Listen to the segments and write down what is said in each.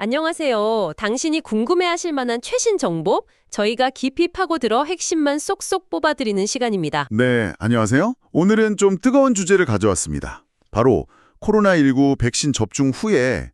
안녕하세요. 당신이 궁금해하실 만한 최신 정보, 저희가 깊이 파고들어 핵심만 쏙쏙 뽑아드리는 시간입니다. 네, 안녕하세요. 오늘은 좀 뜨거운 주제를 가져왔습니다. 바로 코로나19 백신 접종 후에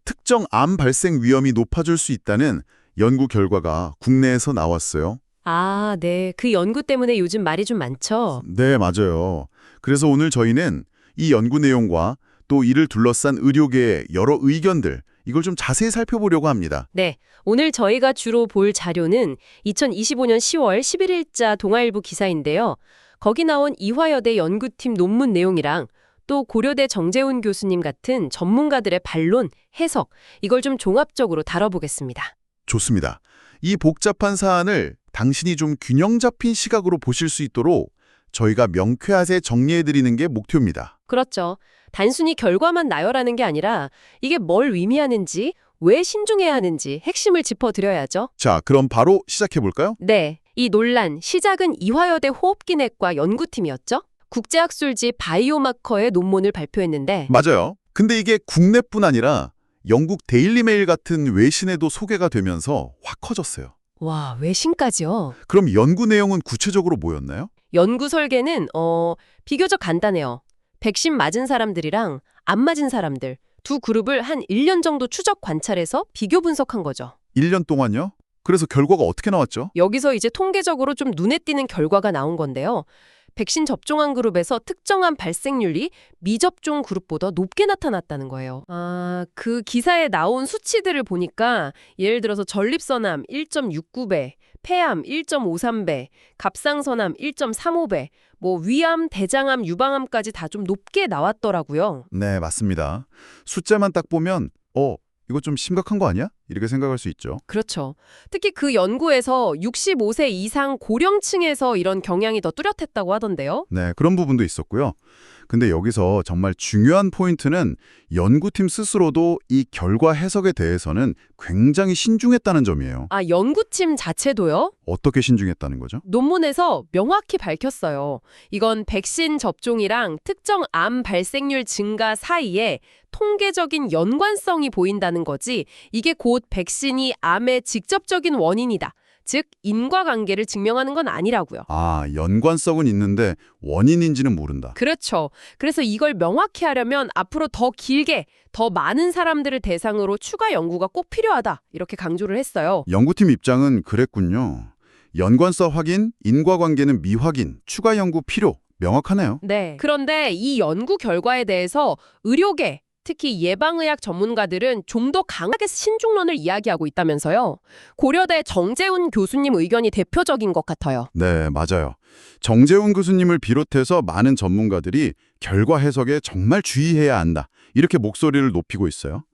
특정 암 발생 위험이 높아질 수 있다는 연구 결과가 국내에서 나왔어요. 아, 네. 그 연구 때문에 요즘 말이 좀 많죠? 네, 맞아요. 그래서 오늘 저희는 이 연구 내용과 또 이를 둘러싼 의료계의 여러 의견들, 이걸 좀 자세히 살펴보려고 합니다. 네. 오늘 저희가 주로 볼 자료는 2025년 10월 11일자 동아일보 기사인데요. 거기 나온 이화여대 연구팀 논문 내용이랑 또 고려대 정재훈 교수님 같은 전문가들의 반론, 해석, 이걸 좀 종합적으로 다뤄보겠습니다. 좋습니다. 이 복잡한 사안을 당신이 좀 균형 잡힌 시각으로 보실 수 있도록 저희가 명쾌하게 정리해드리는 게 목표입니다. 그렇죠. 단순히 결과만 나열하는 게 아니라 이게 뭘 의미하는지, 왜 신중해야 하는지 핵심을 짚어드려야죠. 자, 그럼 바로 시작해볼까요? 네, 이 논란 시작은 이화여대 호흡기내과 연구팀이었죠. 국제학술지 바이오마커의 논문을 발표했는데 맞아요. 근데 이게 국내뿐 아니라 영국 데일리메일 같은 외신에도 소개가 되면서 확 커졌어요. 와, 외신까지요? 그럼 연구 내용은 구체적으로 뭐였나요? 연구 설계는 비교적 간단해요. 백신 맞은 사람들이랑 안 맞은 사람들 두 그룹을 한 1년 정도 추적 관찰해서 비교 분석한 거죠. 1년 동안요? 그래서 결과가 어떻게 나왔죠? 여기서 이제 통계적으로 좀 눈에 띄는 결과가 나온 건데요. 백신 접종한 그룹에서 특정한 발생률이 미접종 그룹보다 높게 나타났다는 거예요. 그 기사에 나온 수치들을 보니까 예를 들어서 전립선암 1.69배, 폐암 1.53배, 갑상선암 1.35배, 위암, 대장암, 유방암까지 다 좀 높게 나왔더라고요. 네, 맞습니다. 숫자만 딱 보면 이거 좀 심각한 거 아니야? 이렇게 생각할 수 있죠. 그렇죠. 특히 그 연구에서 65세 이상 고령층에서 이런 경향이 더 뚜렷했다고 하던데요. 네, 그런 부분도 있었고요. 근데 여기서 정말 중요한 포인트는 연구팀 스스로도 이 결과 해석에 대해서는 굉장히 신중했다는 점이에요. 아, 연구팀 자체도요? 어떻게 신중했다는 거죠? 논문에서 명확히 밝혔어요. 이건 백신 접종이랑 특정 암 발생률 증가 사이에 통계적인 연관성이 보인다는 거지, 이게 곧 백신이 암의 직접적인 원인이다. 즉, 인과관계를 증명하는 건 아니라고요. 아, 연관성은 있는데 원인인지는 모른다. 그렇죠. 그래서 이걸 명확히 하려면 앞으로 더 길게, 더 많은 사람들을 대상으로 추가 연구가 꼭 필요하다. 이렇게 강조를 했어요. 연구팀 입장은 그랬군요. 연관성 확인, 인과관계는 미확인, 추가 연구 필요, 명확하네요. 네. 그런데 이 연구 결과에 대해서 의료계, 특히 예방의학 전문가들은 좀 더 강하게 신중론을 이야기하고 있다면서요. 고려대 정재훈 교수님 의견이 대표적인 것 같아요. 네, 맞아요. 정재훈 교수님을 비롯해서 많은 전문가들이 결과 해석에 정말 주의해야 한다. 이렇게 목소리를 높이고 있어요.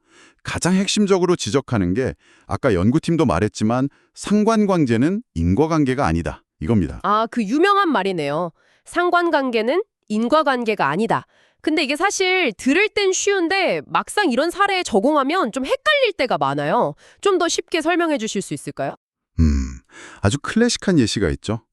가장 핵심적으로 지적하는 게 아까 연구팀도 말했지만 상관관계는 인과관계가 아니다. 이겁니다. 아, 그 유명한 말이네요. 상관관계는 인과관계가 아니다. 근데 이게 사실 들을 땐 쉬운데 막상 이런 사례에 적용하면 좀 헷갈릴 때가 많아요. 좀 더 쉽게 설명해 주실 수 있을까요? 아주 클래식한 예시가 있죠.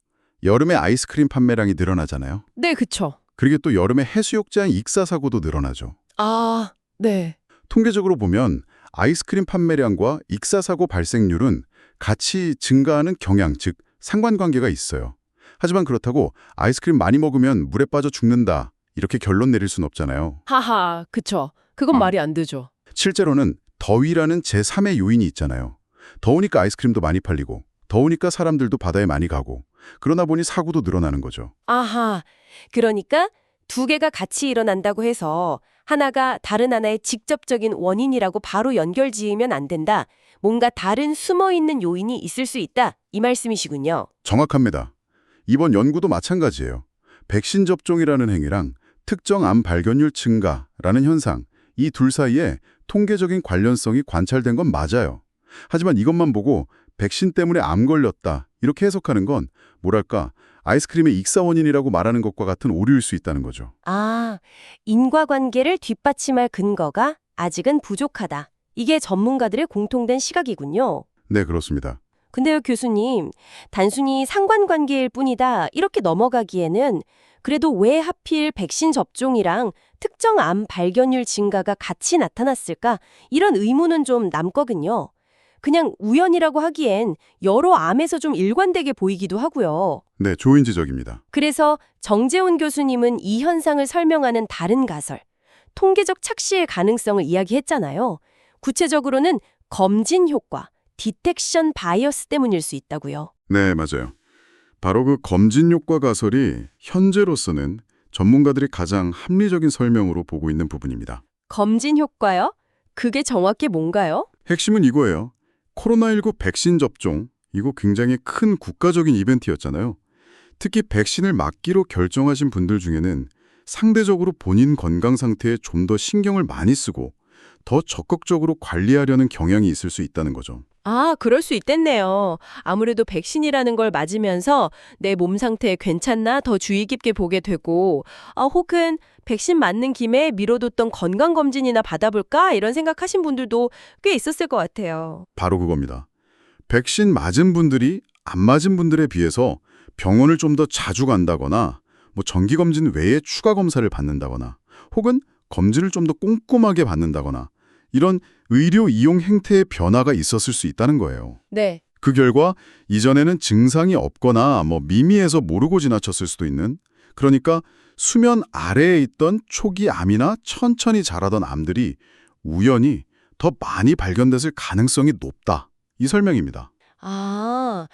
여름에 아이스크림 판매량이 늘어나잖아요. 네, 그쵸. 그리고 또 여름에 해수욕장 익사 사고도 늘어나죠. 아, 네. 통계적으로 보면 아이스크림 판매량과 익사 사고 발생률은 같이 증가하는 경향, 즉 상관관계가 있어요. 하지만 그렇다고 아이스크림 많이 먹으면 물에 빠져 죽는다. 이렇게 결론 내릴 순 없잖아요. 하하, 그쵸. 그건 말이 안 되죠. 실제로는 더위라는 제3의 요인이 있잖아요. 더우니까 아이스크림도 많이 팔리고, 더우니까 사람들도 바다에 많이 가고, 그러나 보니 사고도 늘어나는 거죠. 아하, 그러니까 두 개가 같이 일어난다고 해서 하나가 다른 하나의 직접적인 원인이라고 바로 연결 지으면 안 된다. 뭔가 다른 숨어있는 요인이 있을 수 있다. 이 말씀이시군요. 정확합니다. 이번 연구도 마찬가지예요. 백신 접종이라는 행위랑 특정 암 발견율 증가라는 현상, 이 둘 사이에 통계적인 관련성이 관찰된 건 맞아요. 하지만 이것만 보고 백신 때문에 암 걸렸다 이렇게 해석하는 건 뭐랄까 아이스크림의 익사 원인이라고 말하는 것과 같은 오류일 수 있다는 거죠. 아, 인과관계를 뒷받침할 근거가 아직은 부족하다. 이게 전문가들의 공통된 시각이군요. 네, 그렇습니다. 근데요, 교수님, 단순히 상관관계일 뿐이다 이렇게 넘어가기에는 그래도 왜 하필 백신 접종이랑 특정 암 발견율 증가가 같이 나타났을까? 이런 의문은 좀 남거든요. 그냥 우연이라고 하기엔 여러 암에서 좀 일관되게 보이기도 하고요. 네, 좋은 지적입니다. 그래서 정재훈 교수님은 이 현상을 설명하는 다른 가설, 통계적 착시의 가능성을 이야기했잖아요. 구체적으로는 검진 효과, 디텍션 바이어스 때문일 수 있다고요. 네, 맞아요. 바로 그 검진 효과 가설이 현재로서는 전문가들이 가장 합리적인 설명으로 보고 있는 부분입니다. 검진 효과요? 그게 정확히 뭔가요? 핵심은 이거예요. 코로나19 백신 접종, 이거 굉장히 큰 국가적인 이벤트였잖아요. 특히 백신을 맞기로 결정하신 분들 중에는 상대적으로 본인 건강 상태에 좀 더 신경을 많이 쓰고 더 적극적으로 관리하려는 경향이 있을 수 있다는 거죠. 아, 그럴 수 있겠네요. 아무래도 백신이라는 걸 맞으면서 내 몸 상태 괜찮나 더 주의 깊게 보게 되고, 혹은 백신 맞는 김에 미뤄뒀던 건강검진이나 받아볼까? 이런 생각하신 분들도 꽤 있었을 것 같아요. 바로 그겁니다. 백신 맞은 분들이 안 맞은 분들에 비해서 병원을 좀 더 자주 간다거나 정기검진 외에 추가 검사를 받는다거나 혹은 검진을 좀 더 꼼꼼하게 받는다거나 이런 의료 이용 행태의 변화가 있었을 수 있다는 거예요. 네. 그 결과 이전에는 증상이 없거나 미미해서 모르고 지나쳤을 수도 있는, 그러니까 수면 아래에 있던 초기 암이나 천천히 자라던 암들이 우연히 더 많이 발견됐을 가능성이 높다. 이 설명입니다. 아,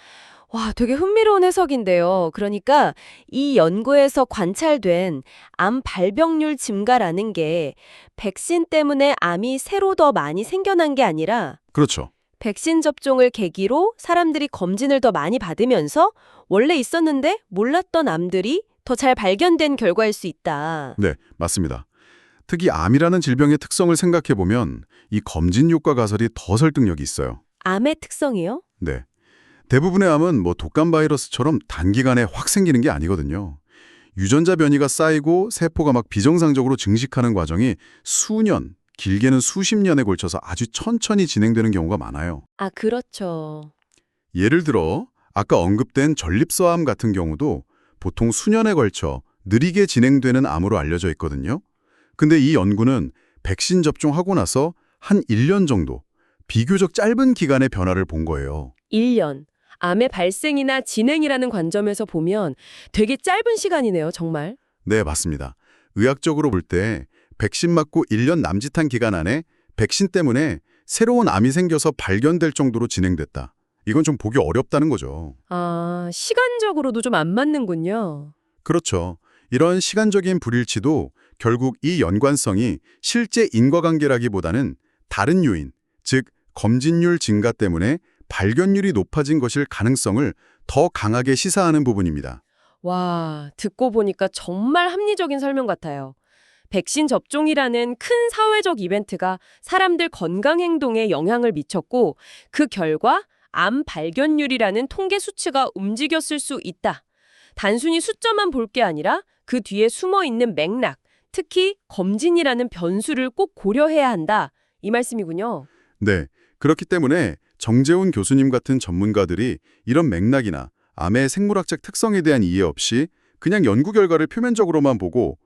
와, 되게 흥미로운 해석인데요. 그러니까 이 연구에서 관찰된 암 발병률 증가라는 게 백신 때문에 암이 새로 더 많이 생겨난 게 아니라 그렇죠. 백신 접종을 계기로 사람들이 검진을 더 많이 받으면서 원래 있었는데 몰랐던 암들이 더 잘 발견된 결과일 수 있다. 네, 맞습니다. 특히 암이라는 질병의 특성을 생각해보면 이 검진 효과 가설이 더 설득력이 있어요. 암의 특성이요? 네. 대부분의 암은 독감 바이러스처럼 단기간에 확 생기는 게 아니거든요. 유전자 변이가 쌓이고 세포가 막 비정상적으로 증식하는 과정이 수년, 길게는 수십 년에 걸쳐서 아주 천천히 진행되는 경우가 많아요. 아, 그렇죠. 예를 들어 아까 언급된 전립선암 같은 경우도 보통 수년에 걸쳐 느리게 진행되는 암으로 알려져 있거든요. 근데 이 연구는 백신 접종하고 나서 한 1년 정도, 비교적 짧은 기간의 변화를 본 거예요. 1년. 암의 발생이나 진행이라는 관점에서 보면 되게 짧은 시간이네요, 정말. 네, 맞습니다. 의학적으로 볼 때 백신 맞고 1년 남짓한 기간 안에 백신 때문에 새로운 암이 생겨서 발견될 정도로 진행됐다. 이건 좀 보기 어렵다는 거죠. 아, 시간적으로도 좀 안 맞는군요. 그렇죠. 이런 시간적인 불일치도 결국 이 연관성이 실제 인과관계라기보다는 다른 요인, 즉 검진율 증가 때문에 발견율이 높아진 것일 가능성을 더 강하게 시사하는 부분입니다. 와, 듣고 보니까 정말 합리적인 설명 같아요. 백신 접종이라는 큰 사회적 이벤트가 사람들 건강 행동에 영향을 미쳤고 그 결과 암 발견율이라는 통계 수치가 움직였을 수 있다. 단순히 숫자만 볼 게 아니라 그 뒤에 숨어 있는 맥락, 특히 검진이라는 변수를 꼭 고려해야 한다. 이 말씀이군요. 네, 그렇기 때문에 정재훈 교수님 같은 전문가들이 이런 맥락이나 암의 생물학적 특성에 대한 이해 없이 그냥 연구 결과를 표면적으로만 보고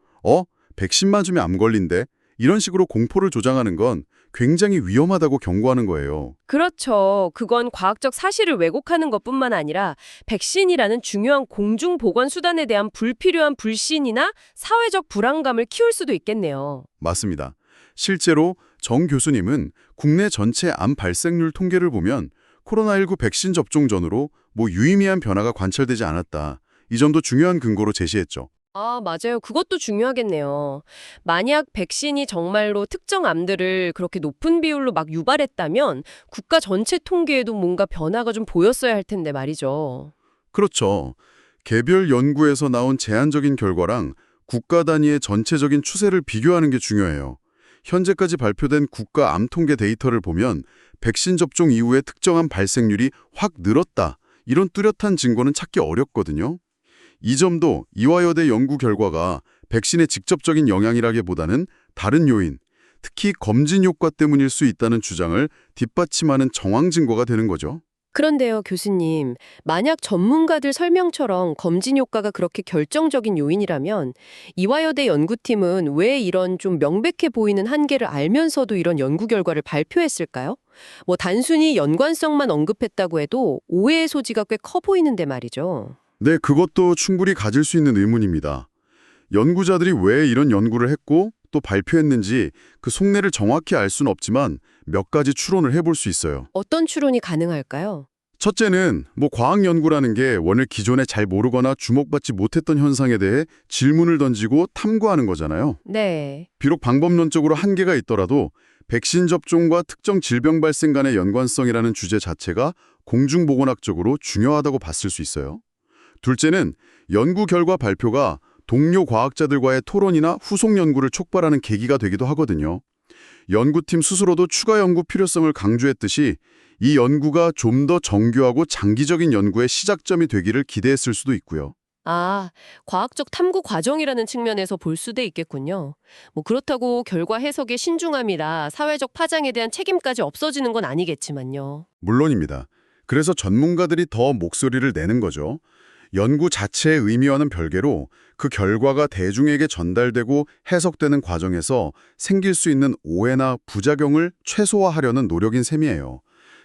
백신 맞으면 암 걸린대 이런 식으로 공포를 조장하는 건 굉장히 위험하다고 경고하는 거예요. 그렇죠. 그건 과학적 사실을 왜곡하는 것뿐만 아니라 백신이라는 중요한 공중보건 수단에 대한 불필요한 불신이나 사회적 불안감을 키울 수도 있겠네요. 맞습니다. 실제로 정 교수님은 국내 전체 암 발생률 통계를 보면 코로나19 백신 접종 전후로 유의미한 변화가 관찰되지 않았다. 이 점도 중요한 근거로 제시했죠. 아, 맞아요. 그것도 중요하겠네요. 만약 백신이 정말로 특정 암들을 그렇게 높은 비율로 막 유발했다면 국가 전체 통계에도 뭔가 변화가 좀 보였어야 할 텐데 말이죠. 그렇죠. 개별 연구에서 나온 제한적인 결과랑 국가 단위의 전체적인 추세를 비교하는 게 중요해요. 현재까지 발표된 국가 암 통계 데이터를 보면 백신 접종 이후에 특정한 발생률이 확 늘었다. 이런 뚜렷한 증거는 찾기 어렵거든요. 이 점도 이화여대 연구 결과가 백신의 직접적인 영향이라기보다는 다른 요인, 특히 검진 효과 때문일 수 있다는 주장을 뒷받침하는 정황 증거가 되는 거죠. 그런데요, 교수님, 만약 전문가들 설명처럼 검진 효과가 그렇게 결정적인 요인이라면 이화여대 연구팀은 왜 이런 좀 명백해 보이는 한계를 알면서도 이런 연구 결과를 발표했을까요? 뭐 단순히 연관성만 언급했다고 해도 오해의 소지가 꽤 커 보이는데 말이죠. 네, 그것도 충분히 가질 수 있는 의문입니다. 연구자들이 왜 이런 연구를 했고 또 발표했는지 그 속내를 정확히 알 수는 없지만 몇 가지 추론을 해볼 수 있어요. 어떤 추론이 가능할까요? 첫째는 과학 연구라는 게 원래 기존에 잘 모르거나 주목받지 못했던 현상에 대해 질문을 던지고 탐구하는 거잖아요. 네. 비록 방법론적으로 한계가 있더라도 백신 접종과 특정 질병 발생 간의 연관성이라는 주제 자체가 공중보건학적으로 중요하다고 봤을 수 있어요. 둘째는 연구 결과 발표가 동료 과학자들과의 토론이나 후속 연구를 촉발하는 계기가 되기도 하거든요. 연구팀 스스로도 추가 연구 필요성을 강조했듯이 이 연구가 좀 더 정교하고 장기적인 연구의 시작점이 되기를 기대했을 수도 있고요. 아, 과학적 탐구 과정이라는 측면에서 볼 수도 있겠군요. 뭐 그렇다고 결과 해석의 신중함이라 사회적 파장에 대한 책임까지 없어지는 건 아니겠지만요. 물론입니다. 그래서 전문가들이 더 목소리를 내는 거죠. 연구 자체의 의미와는 별개로 그 결과가 대중에게 전달되고 해석되는 과정에서 생길 수 있는 오해나 부작용을 최소화하려는 노력인 셈이에요.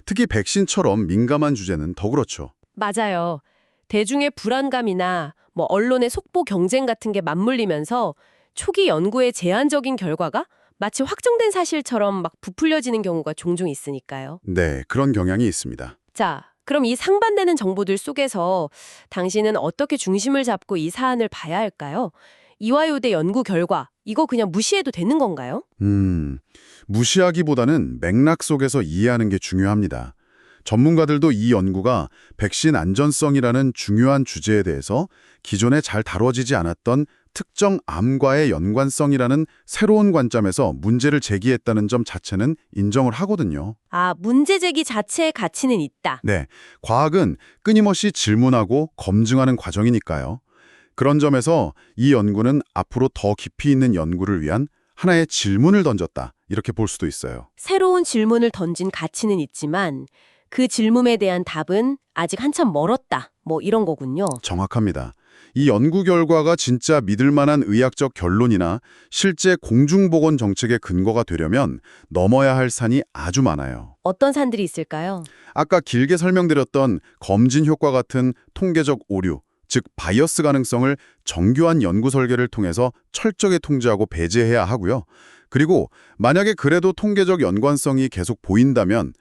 특히 백신처럼 민감한 주제는 더 그렇죠. 맞아요. 대중의 불안감이나 뭐 언론의 속보 경쟁 같은 게 맞물리면서 초기 연구의 제한적인 결과가 마치 확정된 사실처럼 막 부풀려지는 경우가 종종 있으니까요. 네, 그런 경향이 있습니다. 자, 그럼 이 상반되는 정보들 속에서 당신은 어떻게 중심을 잡고 이 사안을 봐야 할까요? 이화여대 연구 결과, 이거 그냥 무시해도 되는 건가요? 무시하기보다는 맥락 속에서 이해하는 게 중요합니다. 전문가들도 이 연구가 백신 안전성이라는 중요한 주제에 대해서 기존에 잘 다뤄지지 않았던 특정 암과의 연관성이라는 새로운 관점에서 문제를 제기했다는 점 자체는 인정을 하거든요. 아, 문제 제기 자체의 가치는 있다. 네, 과학은 끊임없이 질문하고 검증하는 과정이니까요. 그런 점에서 이 연구는 앞으로 더 깊이 있는 연구를 위한 하나의 질문을 던졌다, 이렇게 볼 수도 있어요. 새로운 질문을 던진 가치는 있지만 그 질문에 대한 답은 아직 한참 멀었다. 뭐 이런 거군요. 정확합니다. 이 연구 결과가 진짜 믿을 만한 의학적 결론이나 실제 공중보건 정책의 근거가 되려면 넘어야 할 산이 아주 많아요. 어떤 산들이 있을까요? 아까 길게 설명드렸던 검진 효과 같은 통계적 오류, 즉 바이어스 가능성을 정교한 연구 설계를 통해서 철저하게 통제하고 배제해야 하고요. 그리고 만약에 그래도 통계적 연관성이 계속 보인다면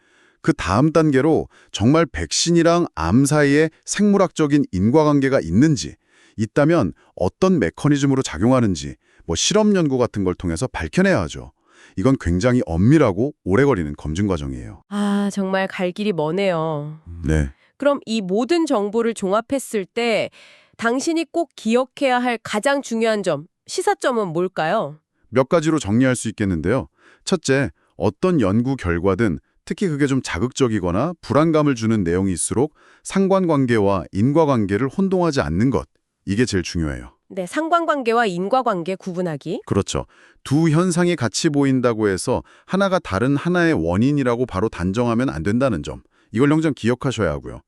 그 다음 단계로 정말 백신이랑 암 사이에 생물학적인 인과관계가 있는지, 있다면 어떤 메커니즘으로 작용하는지, 실험 연구 같은 걸 통해서 밝혀내야 하죠. 이건 굉장히 엄밀하고 오래 걸리는 검증 과정이에요. 아, 정말 갈 길이 머네요. 네. 그럼 이 모든 정보를 종합했을 때 당신이 꼭 기억해야 할 가장 중요한 점, 시사점은 뭘까요? 몇 가지로 정리할 수 있겠는데요. 첫째, 어떤 연구 결과든 특히 그게 좀 자극적이거나 불안감을 주는 내용일수록 상관관계와 인과관계를 혼동하지 않는 것, 이게 제일 중요해요. 네, 상관관계와 인과관계 구분하기. 그렇죠. 두 현상이 같이 보인다고 해서 하나가 다른 하나의 원인이라고 바로 단정하면 안 된다는 점, 이걸 영장 기억하셔야 하고요.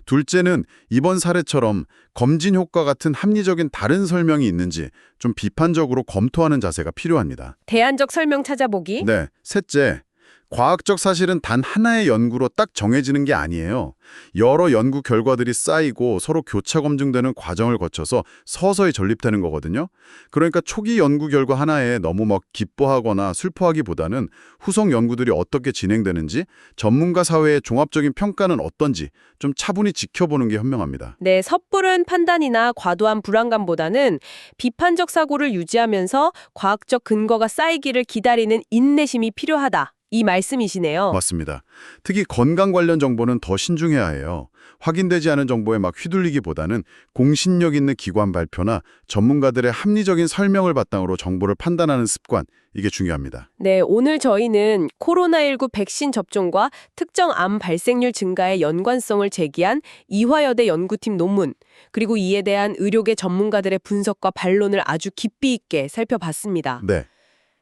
둘째는 이번 사례처럼 검진 효과 같은 합리적인 다른 설명이 있는지 좀 비판적으로 검토하는 자세가 필요합니다. 대안적 설명 찾아보기. 네, 셋째, 과학적 사실은 단 하나의 연구로 딱 정해지는 게 아니에요. 여러 연구 결과들이 쌓이고 서로 교차 검증되는 과정을 거쳐서 서서히 전립되는 거거든요. 그러니까 초기 연구 결과 하나에 너무 기뻐하거나 슬퍼하기보다는 후속 연구들이 어떻게 진행되는지, 전문가 사회의 종합적인 평가는 어떤지 좀 차분히 지켜보는 게 현명합니다. 네, 섣부른 판단이나 과도한 불안감보다는 비판적 사고를 유지하면서 과학적 근거가 쌓이기를 기다리는 인내심이 필요하다. 이 말씀이시네요. 맞습니다. 특히 건강 관련 정보는 더 신중해야 해요. 확인되지 않은 정보에 휘둘리기보다는 공신력 있는 기관 발표나 전문가들의 합리적인 설명을 바탕으로 정보를 판단하는 습관, 이게 중요합니다. 네, 오늘 저희는 코로나19 백신 접종과 특정 암 발생률 증가의 연관성을 제기한 이화여대 연구팀 논문, 그리고 이에 대한 의료계 전문가들의 분석과 반론을 아주 깊이 있게 살펴봤습니다. 네.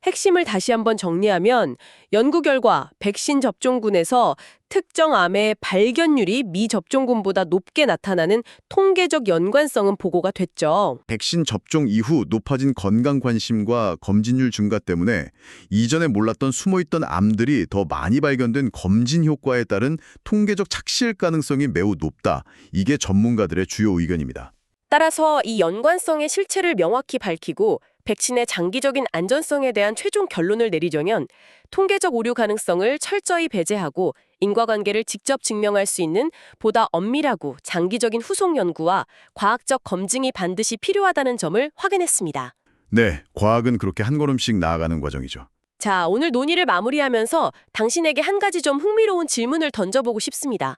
핵심을 다시 한번 정리하면 연구 결과 백신 접종군에서 특정 암의 발견율이 미접종군보다 높게 나타나는 통계적 연관성은 보고가 됐죠. 백신 접종 이후 높아진 건강 관심과 검진율 증가 때문에 이전에 몰랐던 숨어있던 암들이 더 많이 발견된 검진 효과에 따른 통계적 착실 가능성이 매우 높다. 이게 전문가들의 주요 의견입니다. 따라서 이 연관성의 실체를 명확히 밝히고 백신의 장기적인 안전성에 대한 최종 결론을 내리려면 통계적 오류 가능성을 철저히 배제하고 인과관계를 직접 증명할 수 있는 보다 엄밀하고 장기적인 후속 연구와 과학적 검증이 반드시 필요하다는 점을 확인했습니다. 네, 과학은 그렇게 한 걸음씩 나아가는 과정이죠. 자, 오늘 논의를 마무리하면서 당신에게 한 가지 좀 흥미로운 질문을 던져보고 싶습니다.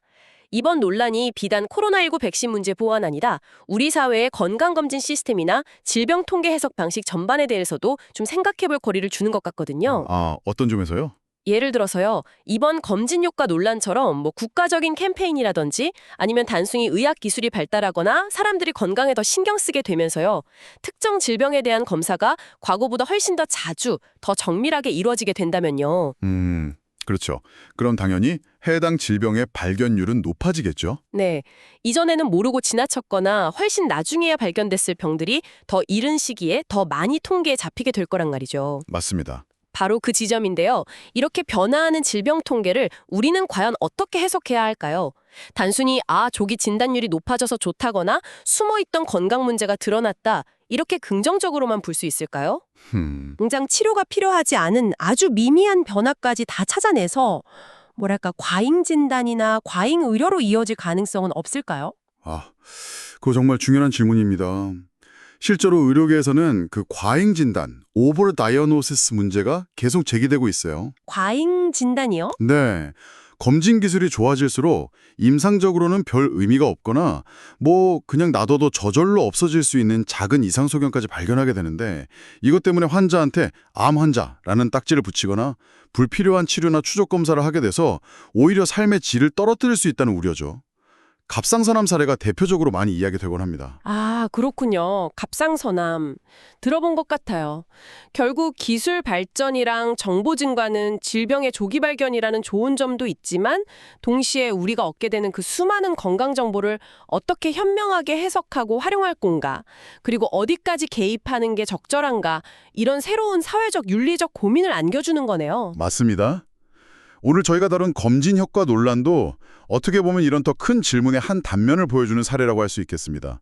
이번 논란이 비단 코로나19 백신 문제 보완 아니라 우리 사회의 건강검진 시스템이나 질병 통계 해석 방식 전반에 대해서도 좀 생각해볼 거리를 주는 것 같거든요. 어떤 점에서요? 예를 들어서요, 이번 검진 효과 논란처럼 국가적인 캠페인이라든지 아니면 단순히 의학 기술이 발달하거나 사람들이 건강에 더 신경 쓰게 되면서요, 특정 질병에 대한 검사가 과거보다 훨씬 더 자주, 더 정밀하게 이루어지게 된다면요. 그렇죠. 그럼 당연히 해당 질병의 발견율은 높아지겠죠? 네, 이전에는 모르고 지나쳤거나 훨씬 나중에야 발견됐을 병들이 더 이른 시기에 더 많이 통계에 잡히게 될 거란 말이죠. 맞습니다. 바로 그 지점인데요. 이렇게 변화하는 질병 통계를 우리는 과연 어떻게 해석해야 할까요? 단순히 조기 진단율이 높아져서 좋다거나 숨어있던 건강 문제가 드러났다. 이렇게 긍정적으로만 볼 수 있을까요? 당장 치료가 필요하지 않은 아주 미미한 변화까지 다 찾아내서 과잉 진단이나 과잉 의료로 이어질 가능성은 없을까요? 그거 정말 중요한 질문입니다. 실제로 의료계에서는 그 과잉 진단, 오버 다이어노시스 문제가 계속 제기되고 있어요. 과잉 진단이요? 네. 검진 기술이 좋아질수록 임상적으로는 별 의미가 없거나 그냥 놔둬도 저절로 없어질 수 있는 작은 이상 소견까지 발견하게 되는데 이것 때문에 환자한테 암 환자라는 딱지를 붙이거나 불필요한 치료나 추적 검사를 하게 돼서 오히려 삶의 질을 떨어뜨릴 수 있다는 우려죠. 갑상선암 사례가 대표적으로 많이 이야기되곤 합니다. 그렇군요. 갑상선암. 들어본 것 같아요. 결국 기술 발전이랑 정보 증가는 질병의 조기 발견이라는 좋은 점도 있지만 동시에 우리가 얻게 되는 그 수많은 건강 정보를 어떻게 현명하게 해석하고 활용할 건가, 그리고 어디까지 개입하는 게 적절한가, 이런 새로운 사회적 윤리적 고민을 안겨주는 거네요. 맞습니다. 오늘 저희가 다룬 검진 효과 논란도 어떻게 보면 이런 더 큰 질문의 한 단면을 보여주는 사례라고 할 수 있겠습니다.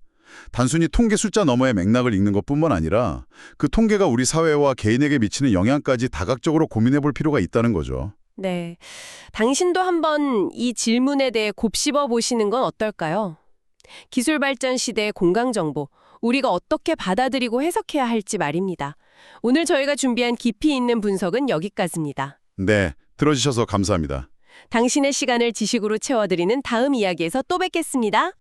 단순히 통계 숫자 너머의 맥락을 읽는 것뿐만 아니라 그 통계가 우리 사회와 개인에게 미치는 영향까지 다각적으로 고민해 볼 필요가 있다는 거죠. 네. 당신도 한번 이 질문에 대해 곱씹어 보시는 건 어떨까요? 기술 발전 시대의 건강정보, 우리가 어떻게 받아들이고 해석해야 할지 말입니다. 오늘 저희가 준비한 깊이 있는 분석은 여기까지입니다. 네, 들어주셔서 감사합니다. 당신의 시간을 지식으로 채워드리는 다음 이야기에서 또 뵙겠습니다.